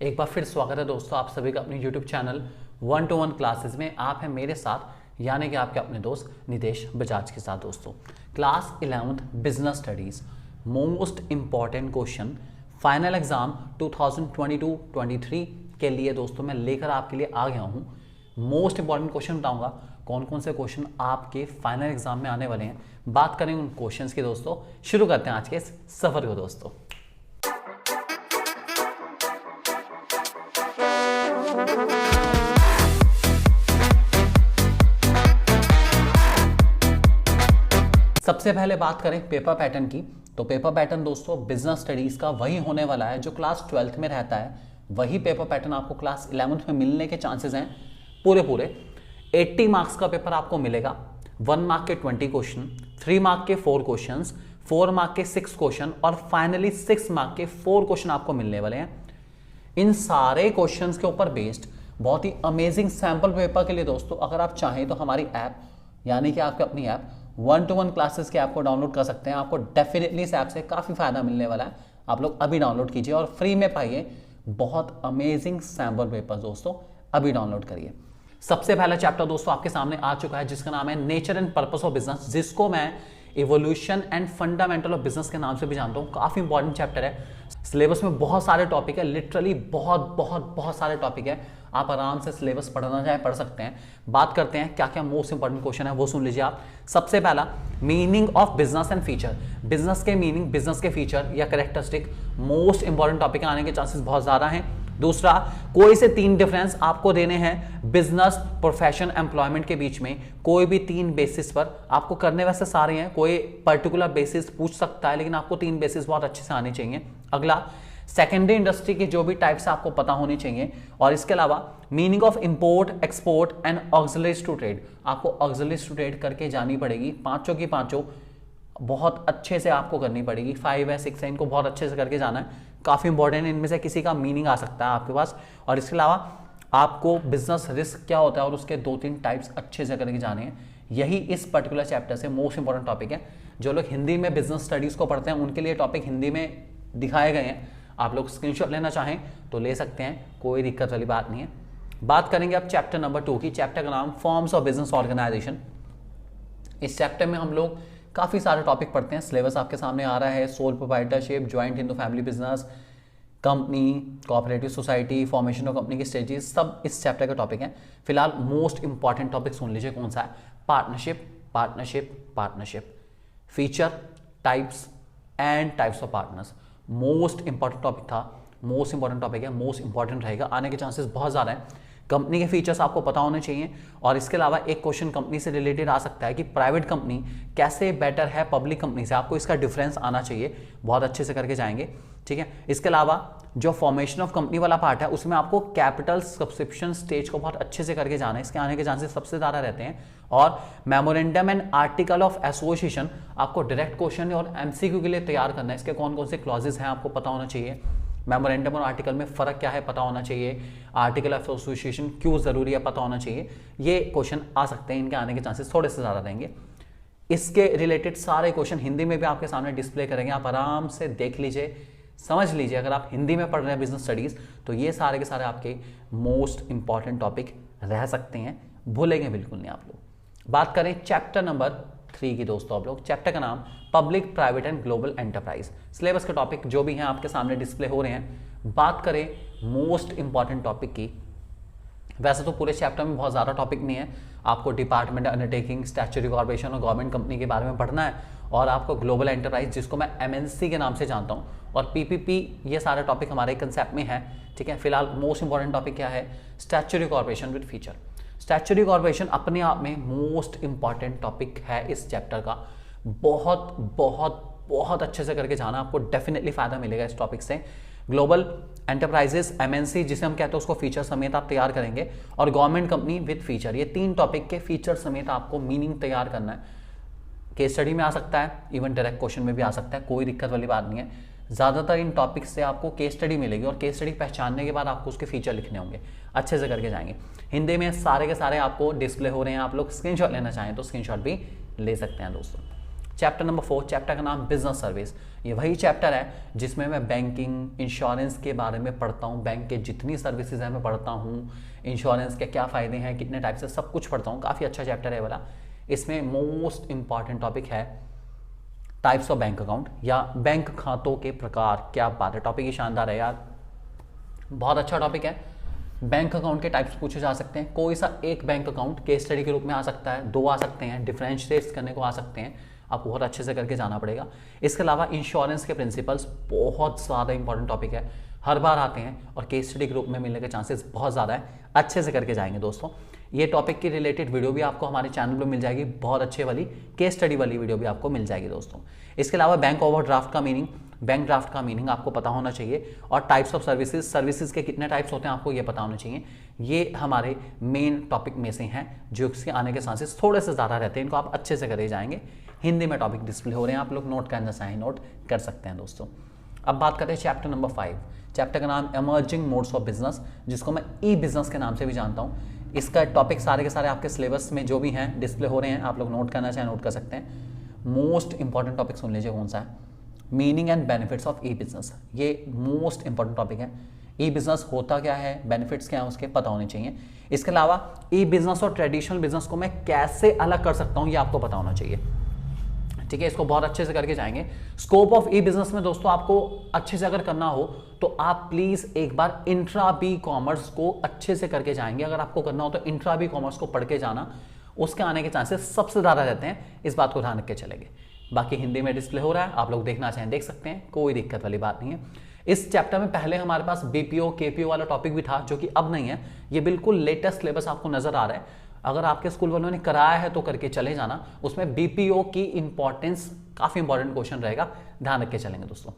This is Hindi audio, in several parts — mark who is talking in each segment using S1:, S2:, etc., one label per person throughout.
S1: एक बार फिर स्वागत है दोस्तों आप सभी का अपने YouTube चैनल 1-to-1 क्लासेस में। आप हैं मेरे साथ यानी कि आपके अपने दोस्त नितेश बजाज के साथ। दोस्तों class 11th business studies most important question final exam 2022-23 के लिए दोस्तों मैं लेकर आपके लिए आ गया हूँ। मोस्ट इंपॉर्टेंट क्वेश्चन बताऊंगा कौन कौन से क्वेश्चन आपके फाइनल एग्जाम में आने वाले हैं। बात करेंगे उन क्वेश्चंस की। दोस्तों शुरू करते हैं आज के इस सफर को। दोस्तों सबसे पहले बात करें पेपर पैटर्न की, तो पेपर पैटर्न दोस्तों बिजनेस स्टडीज का वही होने वाला है जो क्लास 12th में रहता है। वही पेपर पैटर्न आपको क्लास 11th में मिलने के चांसेस हैं पूरे 80 मार्क्स का पेपर आपको मिलेगा। 1 मार्क के 20 क्वेश्चन, 3 मार्क के 4 क्वेश्चन, 4 मार्क के 6 क्वेश्चन और फाइनली 6 मार्क के 4 क्वेश्चन आपको मिलने वाले हैं। इन सारे क्वेश्चंस के ऊपर बेस्ड बहुत ही अमेजिंग सैंपल पेपर के लिए दोस्तों अगर आप चाहें तो हमारी ऐप यानी कि आपकी अपनी ऐप 1-to-1 क्लासेस के ऐप को डाउनलोड कर सकते हैं। आपको डेफिनेटली इस ऐप से काफ़ी फायदा मिलने वाला है। आप लोग अभी डाउनलोड कीजिए और फ्री में पाइए बहुत अमेजिंग सैंपल पेपर। दोस्तों अभी डाउनलोड करिए। सबसे पहला चैप्टर दोस्तों आपके सामने आ चुका है जिसका नाम है nature and purpose of business, जिसको मैं evolution and fundamental of business के नाम से भी जानता हूँ। काफी इंपॉर्टेंट चैप्टर है। सिलेबस में बहुत सारे टॉपिक है, लिटरली बहुत सारे टॉपिक है। आप आराम से सिलेबस पढ़ना चाहे पढ़ सकते हैं। बात करते हैं क्या क्या मोस्ट इंपॉर्टेंट क्वेश्चन है वो सुन लीजिए आप। सबसे पहला meaning of business and feature, business के मीनिंग, बिजनेस के फीचर या कैरेक्टरिस्टिक मोस्ट इंपॉर्टेंट टॉपिक आने के चांसेस बहुत ज्यादा हैं। दूसरा, कोई से 3 डिफरेंस आपको देने हैं बिजनेस, प्रोफेशन, एम्प्लॉयमेंट के बीच में। कोई भी 3 बेसिस पर आपको करने वैसे सारे हैं, कोई पर्टिकुलर बेसिस पूछ सकता है लेकिन आपको 3 बेसिस बहुत अच्छे से आने चाहिए। अगला, सेकेंडरी इंडस्ट्री के जो भी टाइप्स आपको पता होने चाहिए। और इसके अलावा meaning of import, export and auxiliaries to trade, आपको ऑक्सिलरीज टू ट्रेड करके जानी पड़ेगी। पांचों की पांचों बहुत अच्छे से आपको करनी पड़ेगी। 5 है 6 है, इनको बहुत अच्छे से करके जाना है। काफी इंपॉर्टेंट है, इनमें से किसी का मीनिंग आ सकता है आपके पास। और इसके अलावा आपको बिजनेस रिस्क क्या होता है और उसके 2-3 टाइप्स अच्छे से करके जाने हैं। यही इस पर्टिकुलर चैप्टर से मोस्ट इंपॉर्टेंट टॉपिक है। जो लोग हिंदी में बिजनेस स्टडीज को पढ़ते हैं उनके लिए टॉपिक हिंदी में दिखाए गए हैं। आप लोग स्क्रीनशॉट लेना चाहें तो ले सकते हैं, कोई दिक्कत वाली बात नहीं है। बात करेंगे अब चैप्टर नंबर 2 की। चैप्टर का नाम फॉर्म्स ऑफ बिजनेस ऑर्गेनाइजेशन। इस चैप्टर में हम लोग काफी सारे टॉपिक पढ़ते हैं। सिलेबस आपके सामने आ रहा है। Sole proprietorship, joint Hindu family business, company, cooperative society, formation of company की स्टेजेस, सब इस चैप्टर के टॉपिक हैं। फिलहाल मोस्ट इंपॉर्टेंट टॉपिक सुन लीजिए कौन सा है। Partnership, feature, types and types of partners. Most important topic था, मोस्ट इंपॉर्टेंट टॉपिक है, मोस्ट इंपॉर्टेंट रहेगा। आने के चांसेस बहुत ज़्यादा हैं। कंपनी के फीचर्स आपको पता होने चाहिए। और इसके अलावा एक क्वेश्चन कंपनी से रिलेटेड आ सकता है कि प्राइवेट कंपनी कैसे बेटर है पब्लिक कंपनी से, आपको इसका डिफरेंस आना चाहिए। बहुत अच्छे से करके जाएंगे, ठीक है। इसके अलावा जो फॉर्मेशन ऑफ कंपनी वाला पार्ट है उसमें आपको कैपिटल सब्सक्रिप्शन स्टेज को बहुत अच्छे से करके जाना है। इसके आने के चांसेस सबसे ज़्यादा रहते हैं। और memorandum and article of association आपको डायरेक्ट क्वेश्चन और एमसीक्यू के लिए तैयार करना है। इसके कौन कौन से क्लॉजेस हैं आपको पता होना चाहिए। मेमोरेंडम और आर्टिकल में फर्क क्या है पता होना चाहिए। आर्टिकल ऑफ एसोसिएशन क्यों जरूरी है पता होना चाहिए। ये क्वेश्चन आ सकते हैं, इनके आने के चांसेस थोड़े से ज़्यादा रहेंगे। इसके रिलेटेड सारे क्वेश्चन हिंदी में भी आपके सामने डिस्प्ले करेंगे। आप आराम से देख लीजिए, समझ लीजिए। अगर आप हिंदी में पढ़ रहे हैं बिजनेस स्टडीज तो ये सारे के सारे आपके मोस्ट इंपॉर्टेंट टॉपिक रह सकते हैं, भूलेंगे बिल्कुल नहीं आप लोग। बात करें चैप्टर नंबर 3 की दोस्तों। आप लोग चैप्टर का नाम public, private and global enterprise. Syllabus के टॉपिक जो भी हैं आपके सामने डिस्प्ले हो रहे हैं। बात करें मोस्ट इंपॉर्टेंट टॉपिक की, वैसे तो पूरे चैप्टर में बहुत ज़्यादा टॉपिक नहीं है। आपको डिपार्टमेंट अंडरटेकिंग, स्टैट्यूटरी कॉर्पोरेशन और गवर्नमेंट कंपनी के बारे में पढ़ना है। और आपको ग्लोबल एंटरप्राइज जिसको मैं एमएनसी के नाम से जानता हूँ, और पीपीपी, ये सारे टॉपिक हमारे कंसेप्ट में है, ठीक है। फिलहाल मोस्ट इंपॉर्टेंट टॉपिक क्या है, statutory corporation with feature. Statutory corporation अपने आप में मोस्ट इंपॉर्टेंट टॉपिक है इस चैप्टर का। बहुत अच्छे से करके जाना, आपको डेफिनेटली फायदा मिलेगा इस टॉपिक से। ग्लोबल एंटरप्राइजेस, एमएनसी जिसे हम कहते हैं उसको फीचर समेत आप तैयार करेंगे। और गवर्नमेंट कंपनी विद फीचर, ये 3 टॉपिक के फीचर समेत आपको मीनिंग तैयार करना है। केस स्टडी में आ सकता है, इवन डायरेक्ट क्वेश्चन में भी आ सकता है, कोई दिक्कत वाली बात नहीं है। ज़्यादातर इन टॉपिक से आपको केस स्टडी मिलेगी और केस स्टडी पहचानने के बाद आपको उसके फीचर लिखने होंगे, अच्छे से करके जाएंगे। हिंदी में सारे के सारे आपको डिस्प्ले हो रहे हैं, आप लोग स्क्रीनशॉट लेना चाहें तो स्क्रीनशॉट भी ले सकते हैं दोस्तों। चैप्टर नंबर 4, चैप्टर का नाम बिजनेस सर्विस। ये वही चैप्टर है जिसमें मैं बैंकिंग, इंश्योरेंस के बारे में पढ़ता हूँ, बैंक के जितनी सर्विसेज हैं मैं पढ़ता हूँ, इंश्योरेंस के क्या फ़ायदे हैं, कितने टाइप से, सब कुछ पढ़ता हूँ। काफ़ी अच्छा चैप्टर है वाला। इसमें मोस्ट इंपॉर्टेंट टॉपिक है टाइप्स ऑफ बैंक अकाउंट या बैंक खातों के प्रकार। क्या बात है, टॉपिक ही शानदार है यार, बहुत अच्छा टॉपिक है। बैंक अकाउंट के टाइप्स पूछे जा सकते हैं, कोई सा एक बैंक अकाउंट केस स्टडी के रूप में आ सकता है, 2 आ सकते हैं, डिफरेंशिएट करने को आ सकते हैं, आपको बहुत अच्छे से करके जाना पड़ेगा। इसके अलावा इंश्योरेंस के प्रिंसिपल्स बहुत ज़्यादा इंपॉर्टेंट टॉपिक है, हर बार आते हैं और केस स्टडी के रूप में मिलने के चांसेस बहुत ज़्यादा है, अच्छे से करके जाएंगे दोस्तों। ये टॉपिक की रिलेटेड वीडियो भी आपको हमारे चैनल पर मिल जाएगी, बहुत अच्छे वाली केस स्टडी वाली वीडियो भी आपको मिल जाएगी दोस्तों। इसके अलावा बैंक ओवरड्राफ्ट का मीनिंग, बैंक ड्राफ्ट का मीनिंग आपको पता होना चाहिए, और टाइप्स ऑफ सर्विसेज, सर्विसेज के कितने टाइप्स होते हैं आपको ये पता होना चाहिए। ये हमारे मेन टॉपिक में से हैं जो इसके आने के चांसेस थोड़े से ज़्यादा रहते हैं, इनको आप अच्छे से करे जाएंगे। हिंदी में टॉपिक डिस्प्ले हो रहे हैं, आप लोग नोट करना चाहें नोट कर सकते हैं दोस्तों। अब बात करते हैं चैप्टर नंबर 5, चैप्टर का नाम इमर्जिंग मोड्स ऑफ बिजनेस, जिसको मैं ई बिजनेस के नाम से भी जानता हूँ। इसका टॉपिक सारे के सारे आपके सिलेबस में जो भी हैं डिस्प्ले हो रहे हैं, आप लोग नोट करना चाहें नोट कर सकते हैं। मोस्ट इंपॉर्टेंट टॉपिक सुन लीजिए कौन सा है, meaning and benefits of E business. ये मोस्ट इंपॉर्टेंट टॉपिक है। ई बिजनेस होता क्या है, बेनिफिट्स क्या है उसके पता होने चाहिए। इसके अलावा ई बिजनेस और ट्रेडिशनल बिजनेस को मैं कैसे अलग कर सकता हूँ ये आपको पता होना चाहिए, ठीक है। इसको बहुत अच्छे से करके जाएंगे। स्कोप ऑफ ई बिजनेस में दोस्तों आपको अच्छे से अगर करना हो तो आप प्लीज एक बार इंट्रा बी कॉमर्स को अच्छे से करके जाएंगे। अगर आपको करना हो तो इंट्रा बी कॉमर्स को पढ़ के जाना, उसके आने के चांसेस सबसे ज्यादा रहते हैं, इस बात को ध्यान रख के चलेंगे। बाकी हिंदी में डिस्प्ले हो रहा है, आप लोग देखना चाहें देख सकते हैं, कोई दिक्कत वाली बात नहीं है। इस चैप्टर में पहले हमारे पास बीपीओ केपीओ वाला टॉपिक भी था, जो कि अब नहीं है। ये बिल्कुल लेटेस्ट सिलेबस आपको नजर आ रहा है। अगर आपके स्कूल वालों ने कराया है तो करके चले जाना, उसमें बीपीओ की इंपॉर्टेंस, काफी इंपॉर्टेंट क्वेश्चन रहेगा, ध्यान रख के चलेंगे दोस्तों।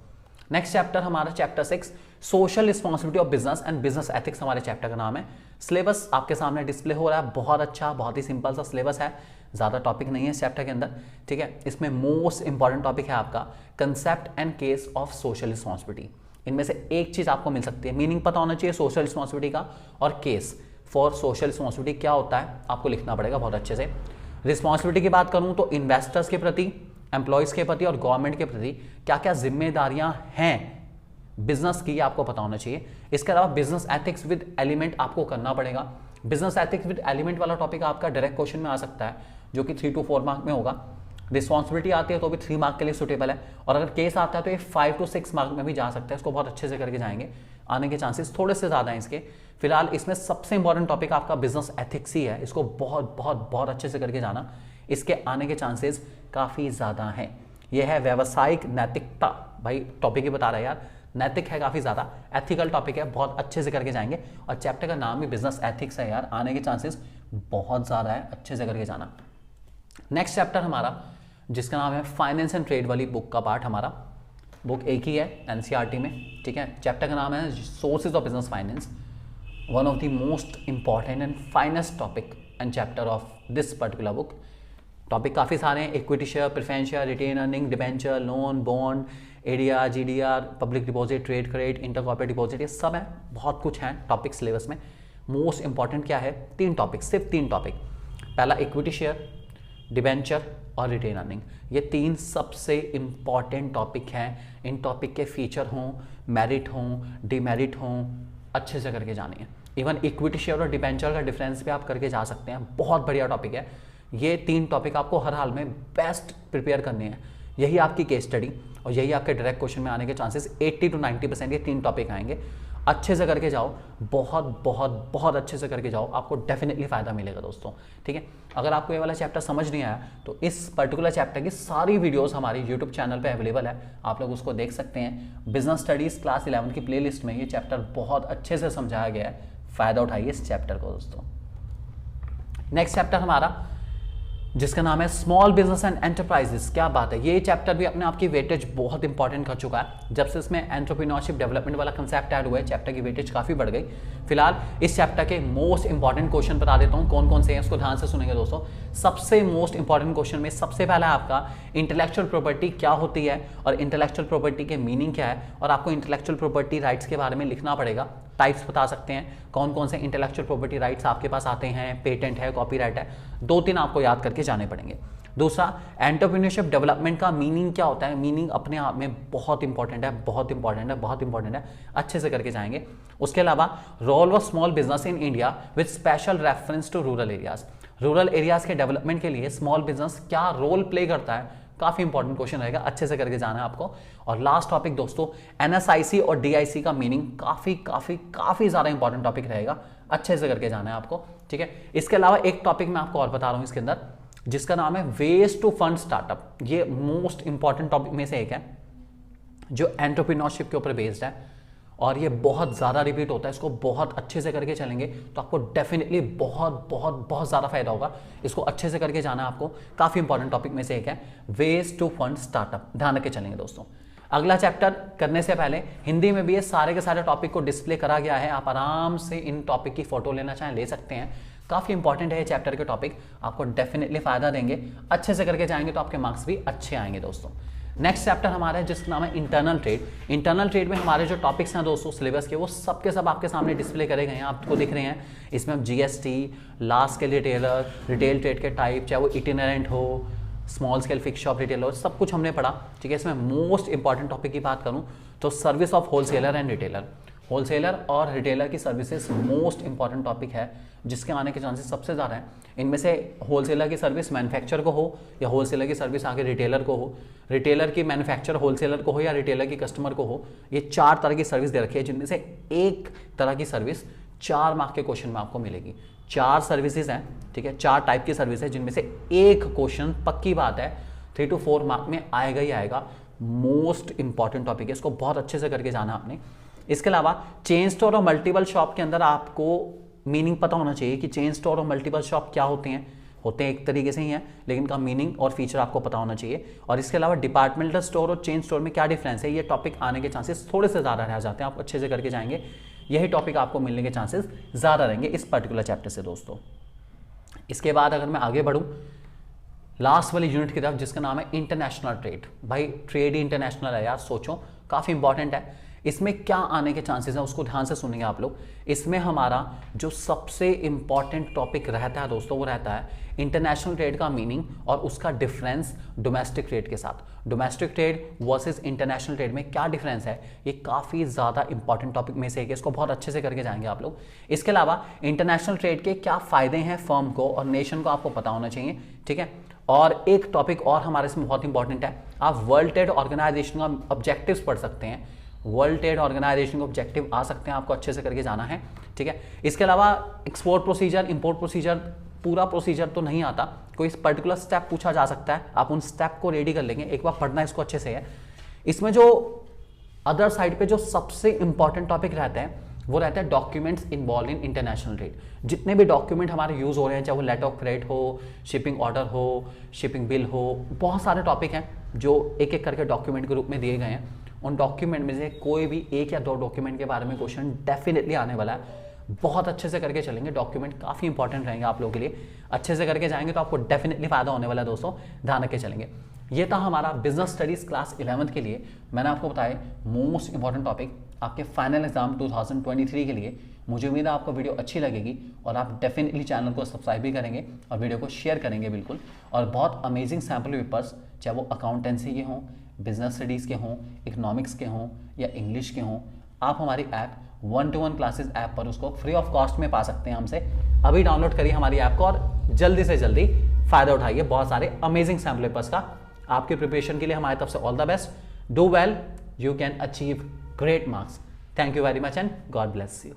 S1: नेक्स्ट चैप्टर हमारा chapter 6, social responsibility of business and business ethics हमारे चैप्टर का नाम है। सिलेबस आपके सामने डिस्प्ले हो रहा है, बहुत अच्छा, बहुत ही सिंपल सा सिलेबस है, ज़्यादा टॉपिक नहीं है इस चैप्टर के अंदर, ठीक है। इसमें मोस्ट इंपॉर्टेंट टॉपिक है आपका concept and case of social responsibility. इनमें से एक चीज़ आपको मिल सकती है, मीनिंग पता होना चाहिए सोशल रिस्पॉन्सिबिलिटी का, और केस फॉर सोशल रिस्पॉन्सिबिलिटी क्या होता है आपको लिखना पड़ेगा बहुत अच्छे से। रिस्पॉन्सिबिलिटी की बात करूँ तो इन्वेस्टर्स के प्रति, एम्प्लॉयज़ के प्रति और गवर्नमेंट के प्रति क्या क्या जिम्मेदारियां हैं बिजनेस की, आपको पता होना चाहिए। इसके अलावा बिजनेस एथिक्स विद एलिमेंट आपको करना पड़ेगा। बिजनेस एथिक्स विद एलिमेंट वाला टॉपिक आपका डायरेक्ट क्वेश्चन में आ सकता है, जो कि 3 to 4 मार्क में होगा। रिस्पॉन्सिबिलिटी आती है तो भी 3 मार्क के लिए सुटेबल है, और अगर केस आता है तो ये 5 to 6 मार्क में भी जा सकता है। इसको बहुत अच्छे से करके जाएंगे, आने के चांसेस थोड़े से ज़्यादा हैं इसके। फिलहाल इसमें सबसे इंपॉर्टेंट टॉपिक आपका बिजनेस एथिक्स ही है, इसको बहुत बहुत बहुत अच्छे से करके जाना, इसके आने के चांसेस काफ़ी ज़्यादा हैं। यह है व्यावसायिक नैतिकता, भाई टॉपिक ही बता रहा है यार, नैतिक है काफ़ी ज़्यादा, एथिकल टॉपिक है, बहुत अच्छे से करके जाएंगे। और चैप्टर का नाम भी बिजनेस एथिक्स है यार, आने के चांसेस बहुत ज़्यादा है, अच्छे से करके जाना। नेक्स्ट चैप्टर हमारा जिसका नाम है फाइनेंस एंड ट्रेड वाली बुक का पार्ट, हमारा बुक एक ही है एनसीईआरटी में, ठीक है। चैप्टर का नाम है sources of business finance, one of the most important and finest topic and chapter of this particular book. Topic काफ़ी सारे हैं, equity share, preference share, retained earning, debenture, loan, bond, ADR, GDR, public deposit, trade credit, inter corporate deposit, ये सब है, बहुत कुछ है टॉपिक सिलेबस में। मोस्ट इंपॉर्टेंट क्या है, 3 टॉपिक, सिर्फ 3 टॉपिक। पहला इक्विटी शेयर, डिबेंचर और रिटेन अर्निंग, ये 3 सबसे इंपॉर्टेंट टॉपिक हैं। इन टॉपिक के फीचर हों, मेरिट हों, डिमेरिट हों, अच्छे से करके जाने हैं। इवन इक्विटी शेयर और डिबेंचर का डिफरेंस भी आप करके जा सकते हैं, बहुत बढ़िया टॉपिक है। ये 3 टॉपिक आपको हर हाल में बेस्ट प्रिपेयर करने हैं, यही आपकी केस स्टडी और यही आपके डायरेक्ट क्वेश्चन में आने के चांसेस 80 to 90% ये 3 टॉपिक आएंगे। अच्छे से करके जाओ, बहुत बहुत बहुत अच्छे से करके जाओ, आपको डेफिनेटली फायदा मिलेगा दोस्तों, ठीक है। अगर आपको ये वाला चैप्टर समझ नहीं आया तो इस पर्टिकुलर चैप्टर की सारी वीडियोस हमारी यूट्यूब चैनल पे अवेलेबल है, आप लोग उसको देख सकते हैं। बिजनेस स्टडीज क्लास 11 की प्लेलिस्ट में ये चैप्टर बहुत अच्छे से समझाया गया है, फायदा उठाइए इस चैप्टर को दोस्तों। नेक्स्ट चैप्टर हमारा जिसका नाम है स्मॉल बिजनेस एंड एंटरप्राइजेस, क्या बात है, ये चैप्टर भी अपने आप की वेटेज बहुत इंपॉर्टेंट कर चुका है। जब से इसमें एंटरप्रेन्योरशिप डेवलपमेंट वाला कंसेप्ट ऐड हुआ है, चैप्टर की वेटेज काफ़ी बढ़ गई। फिलहाल इस चैप्टर के मोस्ट इंपॉर्टेंट क्वेश्चन बता देता हूँ कौन कौन से हैं, उसको ध्यान से सुनेंगे दोस्तों। सबसे मोस्ट इंपॉर्टेंट क्वेश्चन में सबसे पहला है आपका इंटेलेक्चुअल प्रॉपर्टी क्या होती है और इंटेलेक्चुअल प्रॉपर्टी के मीनिंग क्या है, और आपको इंटेलेक्चुअल प्रॉपर्टी राइट्स के बारे में लिखना पड़ेगा। टाइप्स बता सकते हैं कौन कौन से इंटेलेक्चुअल प्रॉपर्टी राइट्स आपके पास आते हैं, पेटेंट है, कॉपीराइट है, 2-3 आपको याद करके जाने पड़ेंगे। दूसरा, एंटरप्रेन्योरशिप डेवलपमेंट का मीनिंग क्या होता है, मीनिंग अपने आप में बहुत इंपॉर्टेंट है, बहुत इंपॉर्टेंट है, बहुत इंपॉर्टेंट है, अच्छे से करके जाएंगे। उसके अलावा role of small business in India with special reference to rural areas, rural areas के डेवलपमेंट के लिए स्मॉल बिजनेस क्या रोल प्ले करता है, काफी इंपॉर्टेंट क्वेश्चन रहेगा, अच्छे से करके जाना है आपको। और लास्ट टॉपिक दोस्तों, एनएसआईसी और डीआईसी का मीनिंग काफी काफी काफी ज्यादा इंपॉर्टेंट टॉपिक रहेगा, अच्छे से करके जाना है आपको, ठीक है। इसके अलावा एक टॉपिक मैं आपको और बता रहा हूं इसके अंदर, जिसका नाम है वेज टू फंड स्टार्टअप। ये मोस्ट इंपॉर्टेंट टॉपिक में से एक है जो एंटरप्रेन्योरशिप के ऊपर बेस्ड है, और ये बहुत ज़्यादा रिपीट होता है। इसको बहुत अच्छे से करके चलेंगे तो आपको डेफिनेटली बहुत बहुत बहुत ज़्यादा फायदा होगा। इसको अच्छे से करके जाना आपको, काफ़ी इंपॉर्टेंट टॉपिक में से एक है वेज टू फंड स्टार्टअप, ध्यान रख के चलेंगे दोस्तों। अगला चैप्टर करने से पहले हिंदी में भी ये सारे के सारे टॉपिक को डिस्प्ले करा गया है, आप आराम से इन टॉपिक की फोटो लेना चाहें ले सकते हैं। काफ़ी इंपॉर्टेंट है ये चैप्टर के टॉपिक, आपको डेफिनेटली फायदा देंगे, अच्छे से करके जाएंगे तो आपके मार्क्स भी अच्छे आएंगे दोस्तों। नेक्स्ट चैप्टर हमारा है जिसका नाम है इंटरनल ट्रेड। इंटरनल ट्रेड में हमारे जो टॉपिक्स हैं दोस्तों सिलेबस के, वो सब के सब आपके सामने डिस्प्ले करे गए हैं, आपको दिख रहे हैं। इसमें हम GST, large scale retailer, retail trade के टाइप, चाहे वो इटिनरेंट हो, small scale fix shop retailer हो, सब कुछ हमने पढ़ा, ठीक है। इसमें मोस्ट इंपॉर्टेंट टॉपिक की बात करूं तो service of wholesaler and retailer, wholesaler और रिटेलर की सर्विसेज मोस्ट इंपॉर्टेंट टॉपिक है, जिसके आने के चांसेस सबसे ज़्यादा हैं। इनमें से होलसेलर की सर्विस मैन्युफैक्चर को हो या होलसेलर की सर्विस आगे रिटेलर को हो, रिटेलर की मैन्युफैक्चर होलसेलर को हो या रिटेलर की कस्टमर को हो, ये 4 तरह की सर्विस दे रखी है, जिनमें से एक तरह की सर्विस 4 मार्क के क्वेश्चन में आपको मिलेगी। 4 सर्विसेज हैं, ठीक है, 4 टाइप की सर्विस है, जिनमें से एक क्वेश्चन पक्की बात है 3 to 4 मार्क में आएगा ही आएगा। मोस्ट इंपॉर्टेंट टॉपिक है, इसको बहुत अच्छे से करके जाना आपने। इसके अलावा चेन स्टोर और मल्टीपल शॉप के अंदर आपको मीनिंग पता होना चाहिए कि चेन स्टोर और मल्टीपल शॉप क्या होते हैं एक तरीके से ही हैं, लेकिन का मीनिंग और फीचर आपको पता होना चाहिए। और इसके अलावा डिपार्टमेंटल स्टोर और चेन स्टोर में क्या डिफरेंस है, ये टॉपिक आने के चांसेस थोड़े से ज़्यादा रह जाते हैं, आप अच्छे से करके जाएंगे, यही टॉपिक आपको मिलने के चांसेस ज़्यादा रहेंगे इस पर्टिकुलर चैप्टर से दोस्तों। इसके बाद अगर मैं आगे बढ़ूँ लास्ट वाली यूनिट की तरफ, जिसका नाम है इंटरनेशनल ट्रेड। भाई ट्रेड ही इंटरनेशनल है यार, सोचो, काफ़ी इंपॉर्टेंट है। इसमें क्या आने के चांसेस हैं उसको ध्यान से सुनेंगे आप लोग। इसमें हमारा जो सबसे इंपॉर्टेंट टॉपिक रहता है दोस्तों, वो रहता है इंटरनेशनल ट्रेड का मीनिंग और उसका डिफरेंस डोमेस्टिक ट्रेड के साथ। Domestic trade versus international trade में क्या डिफरेंस है, ये काफ़ी ज़्यादा इंपॉर्टेंट टॉपिक में से एक है, इसको बहुत अच्छे से करके जाएंगे आप लोग। इसके अलावा इंटरनेशनल ट्रेड के क्या फ़ायदे हैं फर्म को और नेशन को, आपको पता होना चाहिए, ठीक है। और एक टॉपिक और हमारे इसमें बहुत इंपॉर्टेंट है, आप वर्ल्ड ट्रेड ऑर्गेनाइजेशन का ऑब्जेक्टिव्स पढ़ सकते हैं, वर्ल्ड ट्रेड ऑर्गेनाइजेशन के ऑब्जेक्टिव आ सकते हैं, आपको अच्छे से करके जाना है, ठीक है। इसके अलावा एक्सपोर्ट प्रोसीजर, इंपोर्ट प्रोसीजर, पूरा प्रोसीजर तो नहीं आता, कोई पर्टिकुलर स्टेप पूछा जा सकता है, आप उन स्टेप को रेडी कर लेंगे, एक बार पढ़ना इसको अच्छे से है। इसमें जो अदर साइड पे जो सबसे इंपॉर्टेंट टॉपिक रहता है वो रहता है documents involve in international trade. जितने भी डॉक्यूमेंट हमारे यूज हो रहे हैं, चाहे वो लेटर ऑफ क्रेडिट हो, शिपिंग ऑर्डर हो, शिपिंग बिल हो, बहुत सारे टॉपिक हैं जो एक एक करके डॉक्यूमेंट के रूप में दिए गए हैं। उन डॉक्यूमेंट में से कोई भी 1 या 2 डॉक्यूमेंट के बारे में क्वेश्चन डेफिनेटली आने वाला है, बहुत अच्छे से करके चलेंगे, डॉक्यूमेंट काफ़ी इंपॉर्टेंट रहेंगे आप लोगों के लिए, अच्छे से करके जाएंगे तो आपको डेफिनेटली फायदा होने वाला है दोस्तों, ध्यान रख के चलेंगे। ये था हमारा बिजनेस स्टडीज क्लास 11th के लिए, मैंने आपको बताया मोस्ट इंपॉर्टेंट टॉपिक आपके फाइनल एग्जाम 2023 के लिए। मुझे उम्मीद है आपको वीडियो अच्छी लगेगी और आप डेफिनेटली चैनल को सब्सक्राइब भी करेंगे और वीडियो को शेयर करेंगे बिल्कुल। और बहुत अमेजिंग सैम्पल पेपर्स, चाहे वो अकाउंटेंसी के हों, बिजनेस स्टडीज़ के हों, इकोनॉमिक्स के हों या इंग्लिश के हों, आप हमारी ऐप 1-to-1 क्लासेस ऐप पर उसको फ्री ऑफ कॉस्ट में पा सकते हैं हमसे। अभी डाउनलोड करिए हमारी ऐप को और जल्दी से जल्दी फ़ायदा उठाइए बहुत सारे अमेजिंग सैम्पल पेपर्स का। आपके प्रिपरेशन के लिए हमारी तरफ से all the best, do well, you can achieve great marks. Thank you very much and God bless you.